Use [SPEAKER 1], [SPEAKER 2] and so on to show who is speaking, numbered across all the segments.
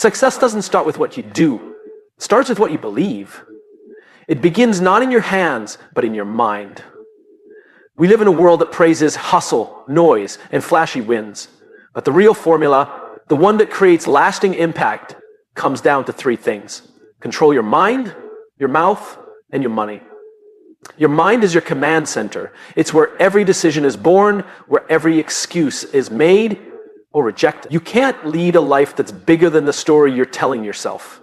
[SPEAKER 1] Success doesn't start with what you do. It starts with what you believe. It begins not in your hands, but in your mind. We live in a world that praises hustle, noise, and flashy wins. But the real formula, the one that creates lasting impact, comes down to three things. Control your mind, your mouth, and your money. Your mind is your command center. It's where every decision is born, where every excuse is made or rejected. You can't lead a life that's bigger than the story you're telling yourself.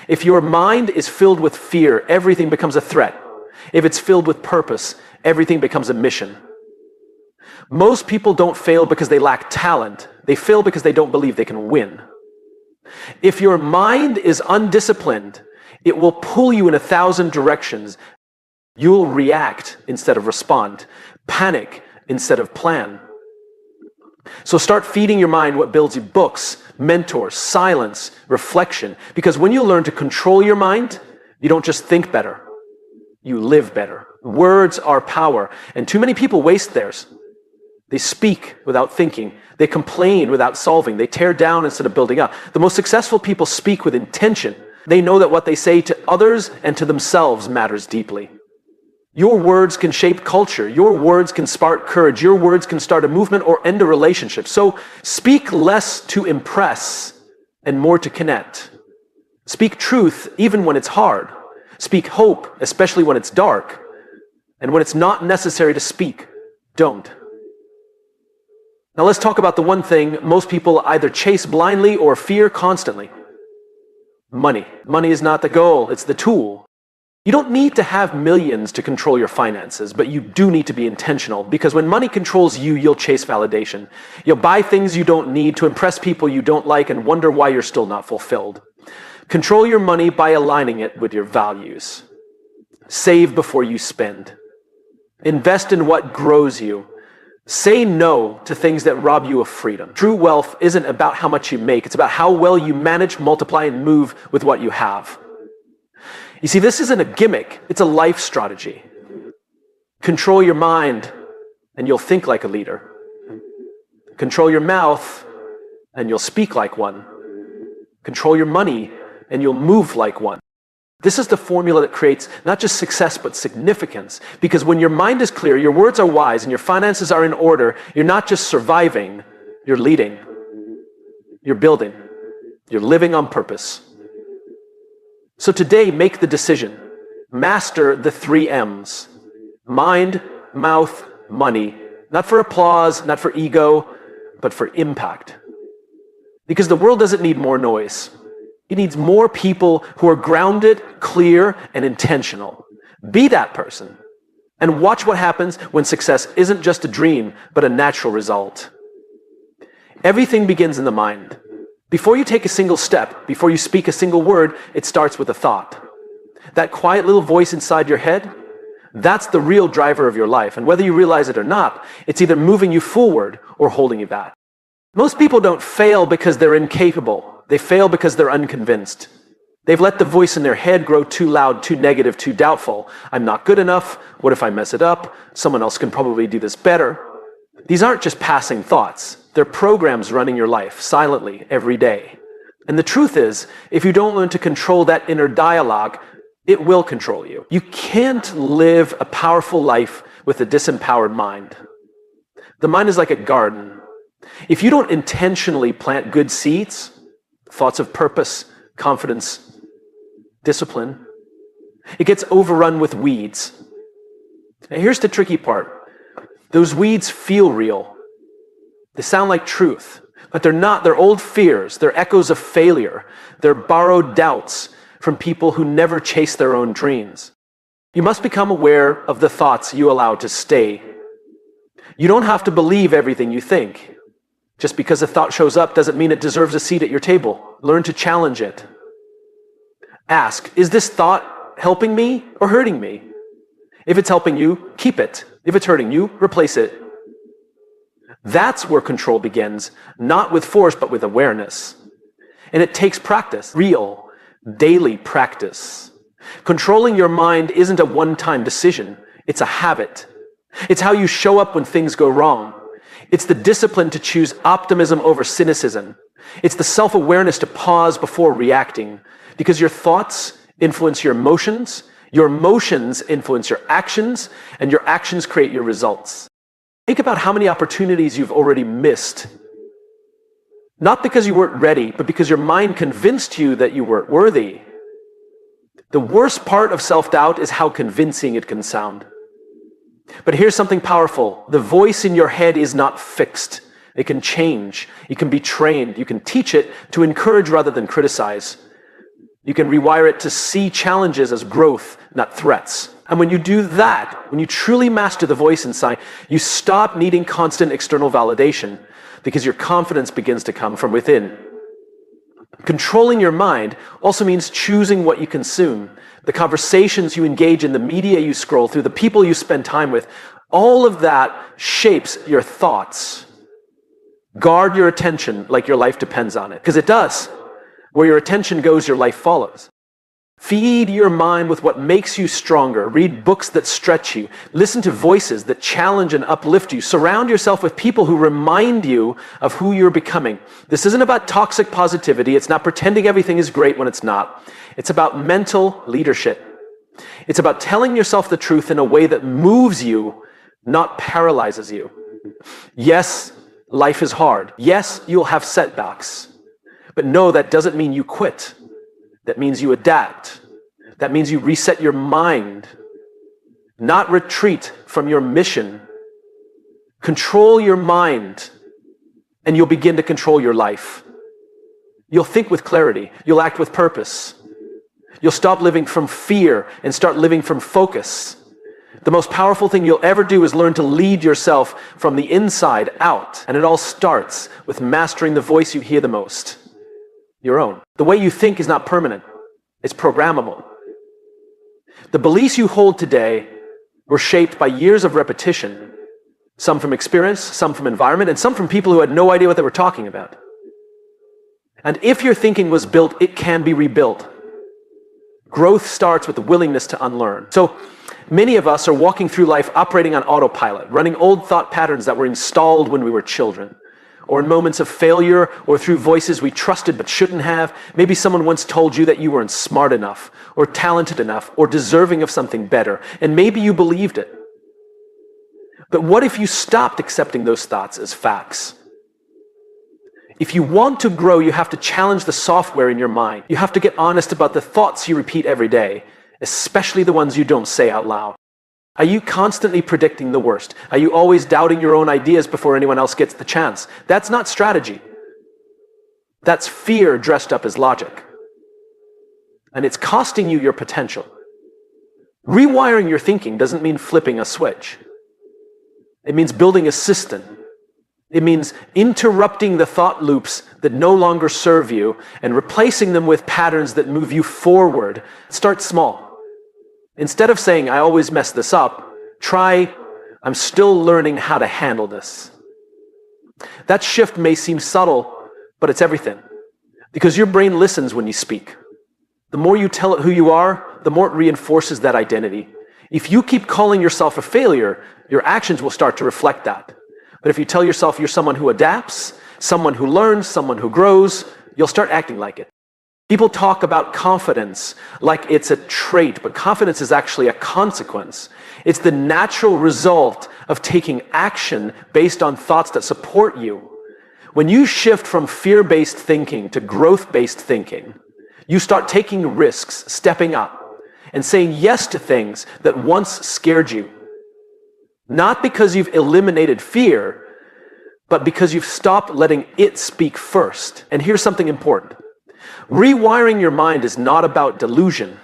[SPEAKER 1] If your mind is filled with fear, everything becomes a threat. If it's filled with purpose, everything becomes a mission. Most people don't fail because they lack talent. They fail because they don't believe they can win. If your mind is undisciplined, it will pull you in 1,000 directions. You'll react instead of respond, panic instead of plan. So start feeding your mind what builds you: books, mentors, silence, reflection. Because when you learn to control your mind, you don't just think better, you live better. Words are power, and too many people waste theirs. They speak without thinking. They complain without solving. They tear down instead of building up. The most successful people speak with intention. They know that what they say to others and to themselves matters deeply. Your words can shape culture. Your words can spark courage. Your words can start a movement or end a relationship. So speak less to impress and more to connect. Speak truth even when it's hard. Speak hope, especially when it's dark. And when it's not necessary to speak, don't. Now let's talk about the one thing most people either chase blindly or fear constantly. Money. Money is not the goal, it's the tool. You don't need to have millions to control your finances, but you do need to be intentional, because when money controls you, you'll chase validation. You'll buy things you don't need to impress people you don't like and wonder why you're still not fulfilled. Control your money by aligning it with your values. Save before you spend. Invest in what grows you. Say no to things that rob you of freedom. True wealth isn't about how much you make. It's about how well you manage, multiply, and move with what you have. You see, this isn't a gimmick. It's a life strategy. Control your mind, and you'll think like a leader. Control your mouth, and you'll speak like one. Control your money, and you'll move like one. This is the formula that creates not just success, but significance. Because when your mind is clear, your words are wise, and your finances are in order, you're not just surviving, you're leading. You're building. You're living on purpose. So today, make the decision. Master the 3 M's. Mind, mouth, money. Not for applause, not for ego, but for impact. Because the world doesn't need more noise. It needs more people who are grounded, clear, and intentional. Be that person. And watch what happens when success isn't just a dream, but a natural result. Everything begins in the mind. Before you take a single step, before you speak a single word, it starts with a thought. That quiet little voice inside your head, that's the real driver of your life. And whether you realize it or not, it's either moving you forward or holding you back. Most people don't fail because they're incapable. They fail because they're unconvinced. They've let the voice in their head grow too loud, too negative, too doubtful. I'm not good enough. What if I mess it up? Someone else can probably do this better. These aren't just passing thoughts. They're programs running your life silently every day. And the truth is, if you don't learn to control that inner dialogue, it will control you. You can't live a powerful life with a disempowered mind. The mind is like a garden. If you don't intentionally plant good seeds, thoughts of purpose, confidence, discipline, it gets overrun with weeds. Now here's the tricky part. Those weeds feel real. They sound like truth, but they're not. They're old fears. They're echoes of failure. They're borrowed doubts from people who never chase their own dreams. You must become aware of the thoughts you allow to stay. You don't have to believe everything you think. Just because a thought shows up doesn't mean it deserves a seat at your table. Learn to challenge it. Ask, is this thought helping me or hurting me? If it's helping you, keep it. If it's hurting you, replace it. That's where control begins, not with force, but with awareness. And it takes practice, real, daily practice. Controlling your mind isn't a one-time decision. It's a habit. It's how you show up when things go wrong. It's the discipline to choose optimism over cynicism. It's the self-awareness to pause before reacting, because your thoughts influence your emotions influence your actions, and your actions create your results. Think about how many opportunities you've already missed. Not because you weren't ready, but because your mind convinced you that you weren't worthy. The worst part of self-doubt is how convincing it can sound. But here's something powerful. The voice in your head is not fixed. It can change. It can be trained. You can teach it to encourage rather than criticize. You can rewire it to see challenges as growth, not threats. And when you do that, when you truly master the voice inside, you stop needing constant external validation because your confidence begins to come from within. Controlling your mind also means choosing what you consume, the conversations you engage in, the media you scroll through, the people you spend time with. All of that shapes your thoughts. Guard your attention like your life depends on it, because it does. Where your attention goes, your life follows. Feed your mind with what makes you stronger. Read books that stretch you. Listen to voices that challenge and uplift you. Surround yourself with people who remind you of who you're becoming. This isn't about toxic positivity. It's not pretending everything is great when it's not. It's about mental leadership. It's about telling yourself the truth in a way that moves you, not paralyzes you. Yes, life is hard. Yes, you'll have setbacks. But no, that doesn't mean you quit. That means you adapt. That means you reset your mind, not retreat from your mission. Control your mind, and you'll begin to control your life. You'll think with clarity. You'll act with purpose. You'll stop living from fear and start living from focus. The most powerful thing you'll ever do is learn to lead yourself from the inside out. And it all starts with mastering the voice you hear the most. Your own. The way you think is not permanent. It's programmable. The beliefs you hold today were shaped by years of repetition, some from experience, some from environment, and some from people who had no idea what they were talking about. And if your thinking was built, it can be rebuilt. Growth starts with the willingness to unlearn. So many of us are walking through life operating on autopilot, running old thought patterns that were installed when we were children, or in moments of failure, or through voices we trusted but shouldn't have. Maybe someone once told you that you weren't smart enough, or talented enough, or deserving of something better, and maybe you believed it. But what if you stopped accepting those thoughts as facts? If you want to grow, you have to challenge the software in your mind. You have to get honest about the thoughts you repeat every day, especially the ones you don't say out loud. Are you constantly predicting the worst? Are you always doubting your own ideas before anyone else gets the chance? That's not strategy. That's fear dressed up as logic. And it's costing you your potential. Rewiring your thinking doesn't mean flipping a switch. It means building a system. It means interrupting the thought loops that no longer serve you and replacing them with patterns that move you forward. Start small. Instead of saying, I always mess this up, try, I'm still learning how to handle this. That shift may seem subtle, but it's everything. Because your brain listens when you speak. The more you tell it who you are, the more it reinforces that identity. If you keep calling yourself a failure, your actions will start to reflect that. But if you tell yourself you're someone who adapts, someone who learns, someone who grows, you'll start acting like it. People talk about confidence like it's a trait, but confidence is actually a consequence. It's the natural result of taking action based on thoughts that support you. When you shift from fear-based thinking to growth-based thinking, you start taking risks, stepping up, and saying yes to things that once scared you. Not because you've eliminated fear, but because you've stopped letting it speak first. And here's something important. Rewiring your mind is not about delusion.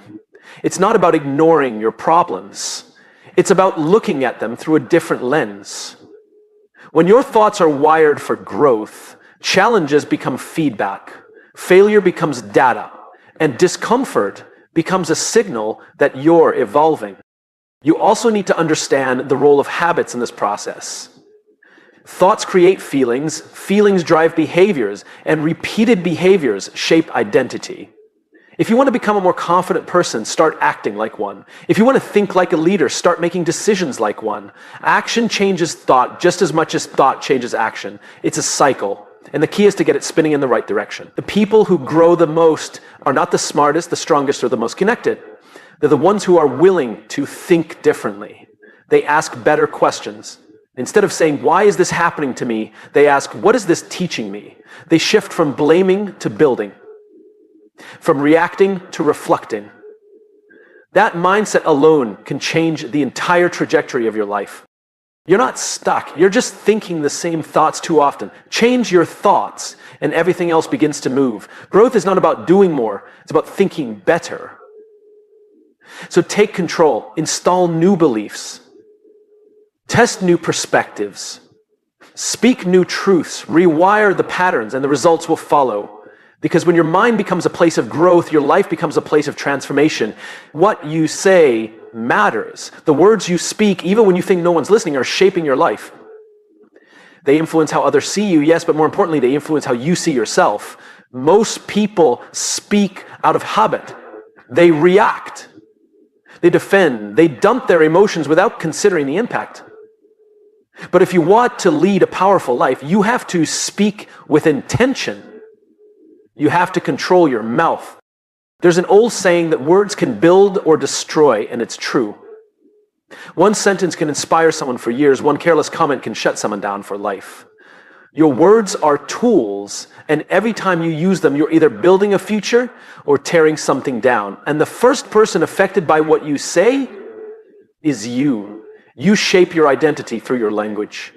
[SPEAKER 1] It's not about ignoring your problems. It's about looking at them through a different lens. When your thoughts are wired for growth, challenges become feedback, failure becomes data, and discomfort becomes a signal that you're evolving. You also need to understand the role of habits in this process. Thoughts create feelings, feelings drive behaviors, and repeated behaviors shape identity. If you want to become a more confident person, start acting like one. If you want to think like a leader, start making decisions like one. Action changes thought just as much as thought changes action. It's a cycle. And the key is to get it spinning in the right direction. The people who grow the most are not the smartest, the strongest, or the most connected. They're the ones who are willing to think differently. They ask better questions. Instead of saying, why is this happening to me? They ask, what is this teaching me? They shift from blaming to building, from reacting to reflecting. That mindset alone can change the entire trajectory of your life. You're not stuck. You're just thinking the same thoughts too often. Change your thoughts and everything else begins to move. Growth is not about doing more. It's about thinking better. So take control. Install new beliefs. Test new perspectives. Speak new truths. Rewire the patterns and the results will follow. Because when your mind becomes a place of growth, your life becomes a place of transformation. What you say matters. The words you speak, even when you think no one's listening, are shaping your life. They influence how others see you, yes, but more importantly, they influence how you see yourself. Most people speak out of habit. They react. They defend. They dump their emotions without considering the impact. But if you want to lead a powerful life, you have to speak with intention. You have to control your mouth. There's an old saying that words can build or destroy, and it's true. One sentence can inspire someone for years. One careless comment can shut someone down for life. Your words are tools, and every time you use them, you're either building a future or tearing something down. And the first person affected by what you say is you. You shape your identity through your language.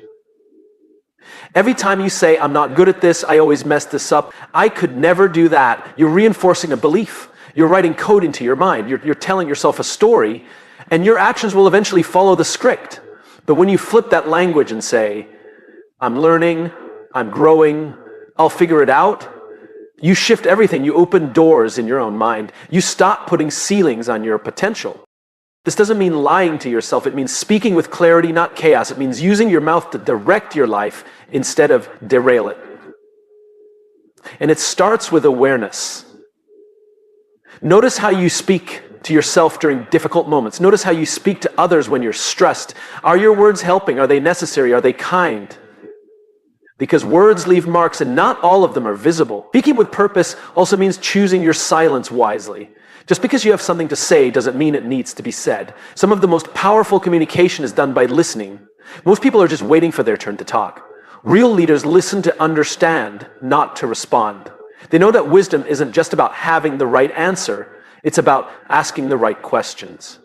[SPEAKER 1] Every time you say, I'm not good at this, I always mess this up, I could never do that, you're reinforcing a belief. You're writing code into your mind. You're telling yourself a story, and your actions will eventually follow the script. But when you flip that language and say, I'm learning, I'm growing, I'll figure it out, you shift everything. You open doors in your own mind. You stop putting ceilings on your potential. This doesn't mean lying to yourself. It means speaking with clarity, not chaos. It means using your mouth to direct your life instead of derail it. And it starts with awareness. Notice how you speak to yourself during difficult moments. Notice how you speak to others when you're stressed. Are your words helping? Are they necessary? Are they kind? Because words leave marks and not all of them are visible. Speaking with purpose also means choosing your silence wisely. Just because you have something to say doesn't mean it needs to be said. Some of the most powerful communication is done by listening. Most people are just waiting for their turn to talk. Real leaders listen to understand, not to respond. They know that wisdom isn't just about having the right answer. It's about asking the right questions.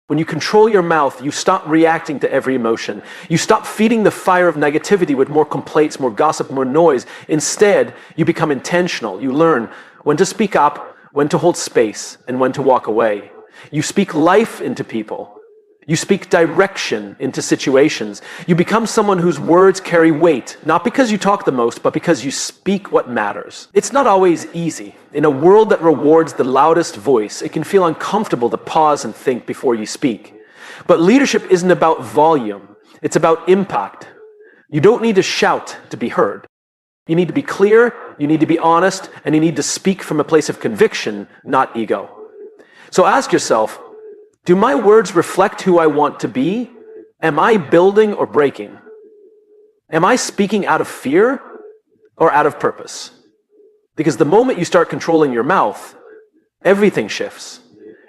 [SPEAKER 1] When you control your mouth, you stop reacting to every emotion. You stop feeding the fire of negativity with more complaints, more gossip, more noise. Instead, you become intentional. You learn when to speak up, when to hold space, and when to walk away. You speak life into people. You speak direction into situations. You become someone whose words carry weight, not because you talk the most, but because you speak what matters. It's not always easy. In a world that rewards the loudest voice, it can feel uncomfortable to pause and think before you speak. But leadership isn't about volume. It's about impact. You don't need to shout to be heard. You need to be clear, you need to be honest, and you need to speak from a place of conviction, not ego. So ask yourself, do my words reflect who I want to be? Am I building or breaking? Am I speaking out of fear or out of purpose? Because the moment you start controlling your mouth, everything shifts.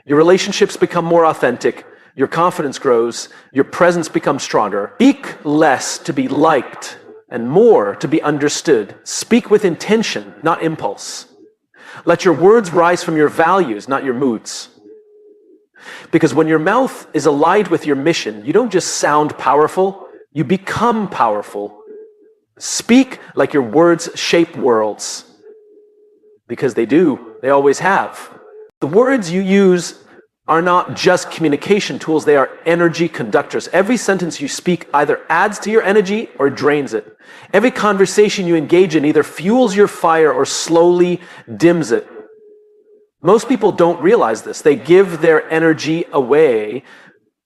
[SPEAKER 1] Your relationships become more authentic, your confidence grows, your presence becomes stronger. Speak less to be liked and more to be understood. Speak with intention, not impulse. Let your words rise from your values, not your moods. Because when your mouth is aligned with your mission, you don't just sound powerful, you become powerful. Speak like your words shape worlds. Because they do, they always have. The words you use are not just communication tools, they are energy conductors. Every sentence you speak either adds to your energy or drains it. Every conversation you engage in either fuels your fire or slowly dims it. Most people don't realize this. They give their energy away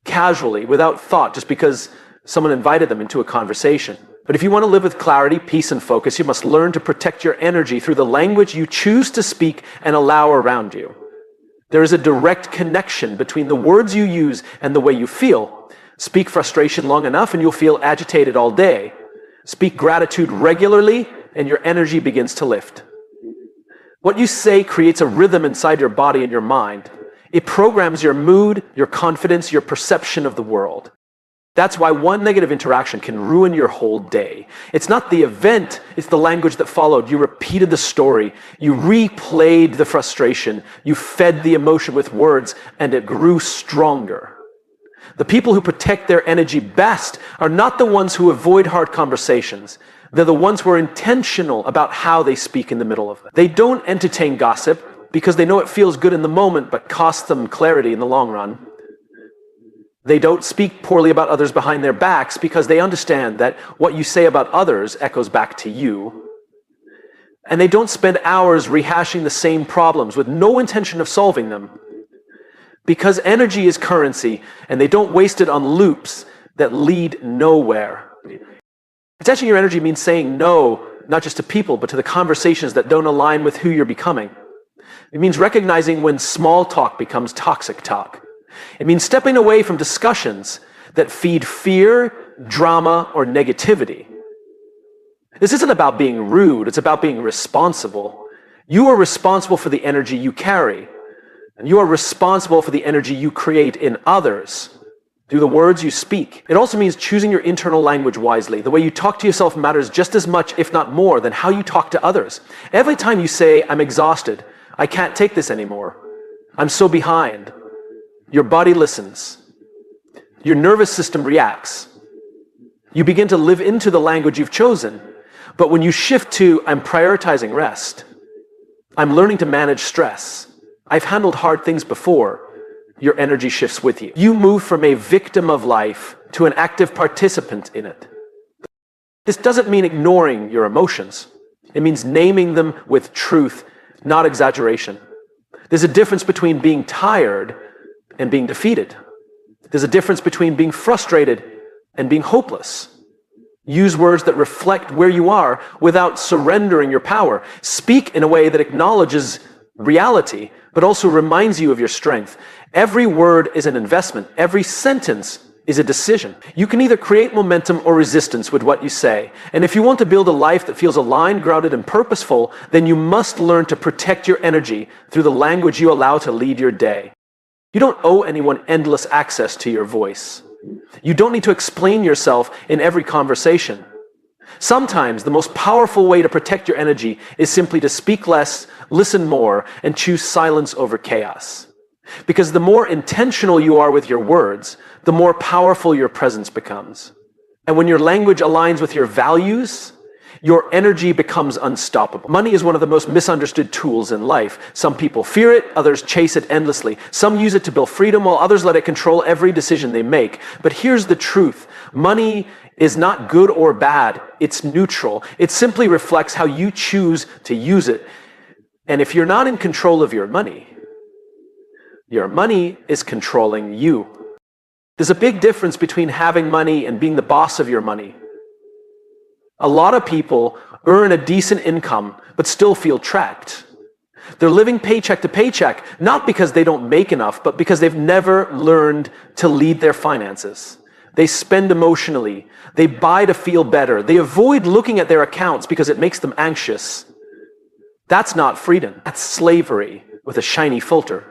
[SPEAKER 1] casually, without thought, just because someone invited them into a conversation. But if you want to live with clarity, peace, and focus, you must learn to protect your energy through the language you choose to speak and allow around you. There is a direct connection between the words you use and the way you feel. Speak frustration long enough and you'll feel agitated all day. Speak gratitude regularly and your energy begins to lift. What you say creates a rhythm inside your body and your mind. It programs your mood, your confidence, your perception of the world. That's why one negative interaction can ruin your whole day. It's not the event, it's the language that followed. You repeated the story, you replayed the frustration, you fed the emotion with words, and it grew stronger. The people who protect their energy best are not the ones who avoid hard conversations. They're the ones who are intentional about how they speak in the middle of it. They don't entertain gossip because they know it feels good in the moment but costs them clarity in the long run. They don't speak poorly about others behind their backs because they understand that what you say about others echoes back to you. And they don't spend hours rehashing the same problems with no intention of solving them. Because energy is currency, and they don't waste it on loops that lead nowhere. Protecting your energy means saying no, not just to people, but to the conversations that don't align with who you're becoming. It means recognizing when small talk becomes toxic talk. It means stepping away from discussions that feed fear, drama, or negativity. This isn't about being rude, it's about being responsible. You are responsible for the energy you carry, and you are responsible for the energy you create in others through the words you speak. It also means choosing your internal language wisely. The way you talk to yourself matters just as much, if not more, than how you talk to others. Every time you say, "I'm exhausted, I can't take this anymore, I'm so behind," your body listens. Your nervous system reacts. You begin to live into the language you've chosen. But when you shift to, "I'm prioritizing rest, I'm learning to manage stress, I've handled hard things before," your energy shifts with you. You move from a victim of life to an active participant in it. This doesn't mean ignoring your emotions. It means naming them with truth, not exaggeration. There's a difference between being tired and being defeated. There's a difference between being frustrated and being hopeless. Use words that reflect where you are without surrendering your power. Speak in a way that acknowledges reality, but also reminds you of your strength. Every word is an investment. Every sentence is a decision. You can either create momentum or resistance with what you say. And if you want to build a life that feels aligned, grounded, and purposeful, then you must learn to protect your energy through the language you allow to lead your day. You don't owe anyone endless access to your voice. You don't need to explain yourself in every conversation. Sometimes the most powerful way to protect your energy is simply to speak less, listen more, and choose silence over chaos. Because the more intentional you are with your words, the more powerful your presence becomes. And when your language aligns with your values, your energy becomes unstoppable. Money is one of the most misunderstood tools in life. Some people fear it, others chase it endlessly. Some use it to build freedom, while others let it control every decision they make. But here's the truth. Money is not good or bad. It's neutral. It simply reflects how you choose to use it. And if you're not in control of your money is controlling you. There's a big difference between having money and being the boss of your money. A lot of people earn a decent income, but still feel trapped. They're living paycheck to paycheck, not because they don't make enough, but because they've never learned to lead their finances. They spend emotionally. They buy to feel better. They avoid looking at their accounts because it makes them anxious. That's not freedom. That's slavery with a shiny filter.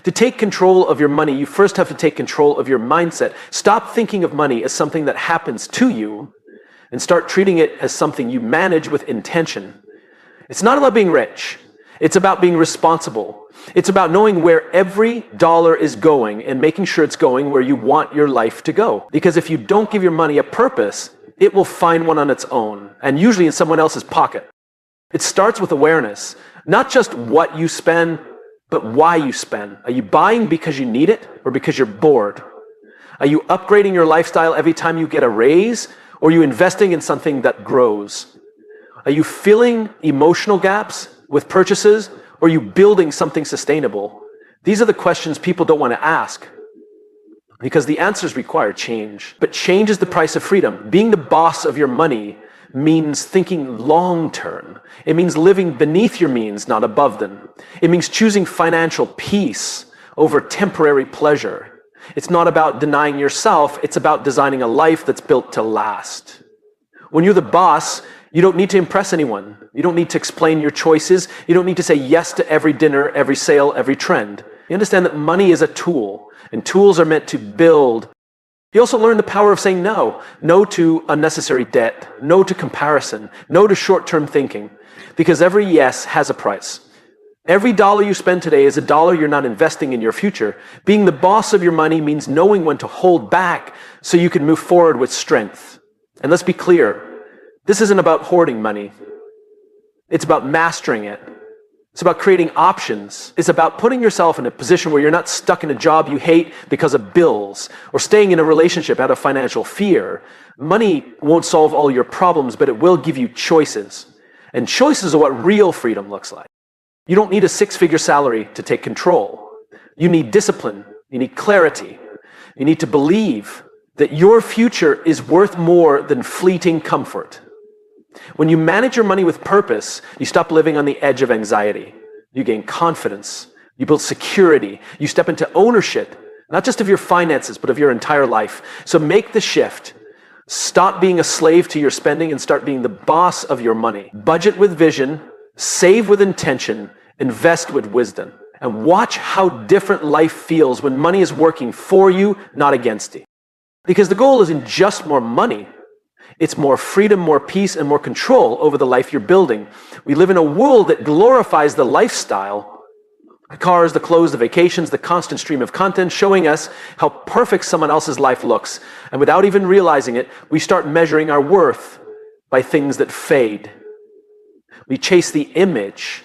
[SPEAKER 1] To take control of your money, you first have to take control of your mindset. Stop thinking of money as something that happens to you, and start treating it as something you manage with intention. It's not about being rich. It's about being responsible. It's about knowing where every dollar is going and making sure it's going where you want your life to go. Because if you don't give your money a purpose, it will find one on its own, and usually in someone else's pocket. It starts with awareness, not just what you spend, but why you spend. Are you buying because you need it or because you're bored? Are you upgrading your lifestyle every time you get a raise? Or are you investing in something that grows? Are you filling emotional gaps with purchases? Or are you building something sustainable? These are the questions people don't want to ask. Because the answers require change. But change is the price of freedom. Being the boss of your money means thinking long term. It means living beneath your means, not above them. It means choosing financial peace over temporary pleasure. It's not about denying yourself, it's about designing a life that's built to last. When you're the boss, you don't need to impress anyone. You don't need to explain your choices. You don't need to say yes to every dinner, every sale, every trend. You understand that money is a tool, and tools are meant to build. You also learn the power of saying no. No to unnecessary debt. No to comparison. No to short-term thinking. Because every yes has a price. Every dollar you spend today is a dollar you're not investing in your future. Being the boss of your money means knowing when to hold back so you can move forward with strength. And let's be clear, this isn't about hoarding money. It's about mastering it. It's about creating options. It's about putting yourself in a position where you're not stuck in a job you hate because of bills or staying in a relationship out of financial fear. Money won't solve all your problems, but it will give you choices. And choices are what real freedom looks like. You don't need a six-figure salary to take control. You need discipline. You need clarity. You need to believe that your future is worth more than fleeting comfort. When you manage your money with purpose, you stop living on the edge of anxiety. You gain confidence. You build security. You step into ownership, not just of your finances, but of your entire life. So make the shift. Stop being a slave to your spending and start being the boss of your money. Budget with vision, save with intention, invest with wisdom. And watch how different life feels when money is working for you, not against you. Because the goal isn't just more money. It's more freedom, more peace, and more control over the life you're building. We live in a world that glorifies the lifestyle. The cars, the clothes, the vacations, the constant stream of content showing us how perfect someone else's life looks. And without even realizing it, we start measuring our worth by things that fade. We chase the image,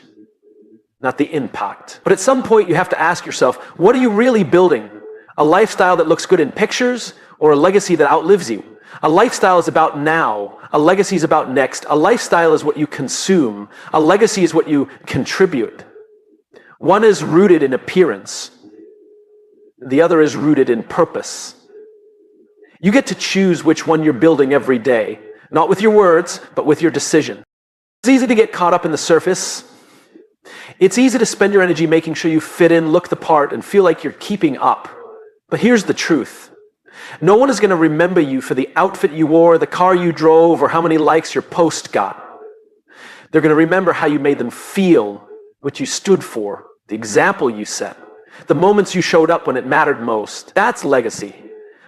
[SPEAKER 1] not the impact. But at some point, you have to ask yourself, what are you really building? A lifestyle that looks good in pictures or a legacy that outlives you? A lifestyle is about now. A legacy is about next. A lifestyle is what you consume. A legacy is what you contribute. One is rooted in appearance. The other is rooted in purpose. You get to choose which one you're building every day, not with your words, but with your decision. It's easy to get caught up in the surface. It's easy to spend your energy making sure you fit in, look the part, and feel like you're keeping up. But here's the truth. No one is going to remember you for the outfit you wore, the car you drove, or how many likes your post got. They're going to remember how you made them feel, what you stood for, the example you set, the moments you showed up when it mattered most. That's legacy.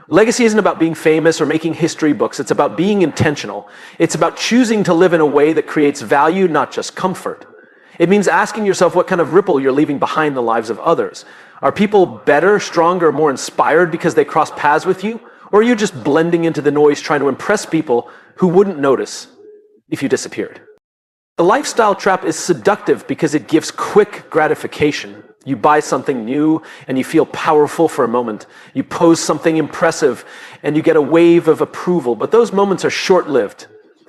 [SPEAKER 1] Legacy isn't about being famous or making history books. It's about being intentional. It's about choosing to live in a way that creates value, not just comfort. It means asking yourself what kind of ripple you're leaving behind the lives of others. Are people better, stronger, more inspired because they cross paths with you? Or are you just blending into the noise trying to impress people who wouldn't notice if you disappeared? The lifestyle trap is seductive because it gives quick gratification. You buy something new and you feel powerful for a moment. You post something impressive and you get a wave of approval. But those moments are short-lived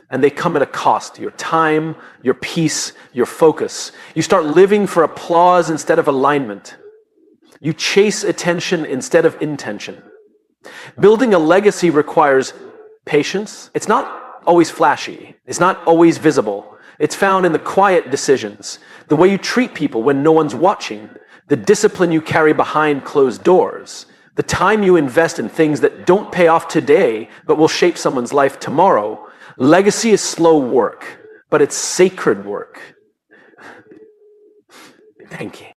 [SPEAKER 1] and they come at a cost. Your time, your peace, your focus. You start living for applause instead of alignment. You chase attention instead of intention. Building a legacy requires patience. It's not always flashy. It's not always visible. It's found in the quiet decisions, the way you treat people when no one's watching, the discipline you carry behind closed doors, the time you invest in things that don't pay off today but will shape someone's life tomorrow. Legacy is slow work, but it's sacred work. Thank you.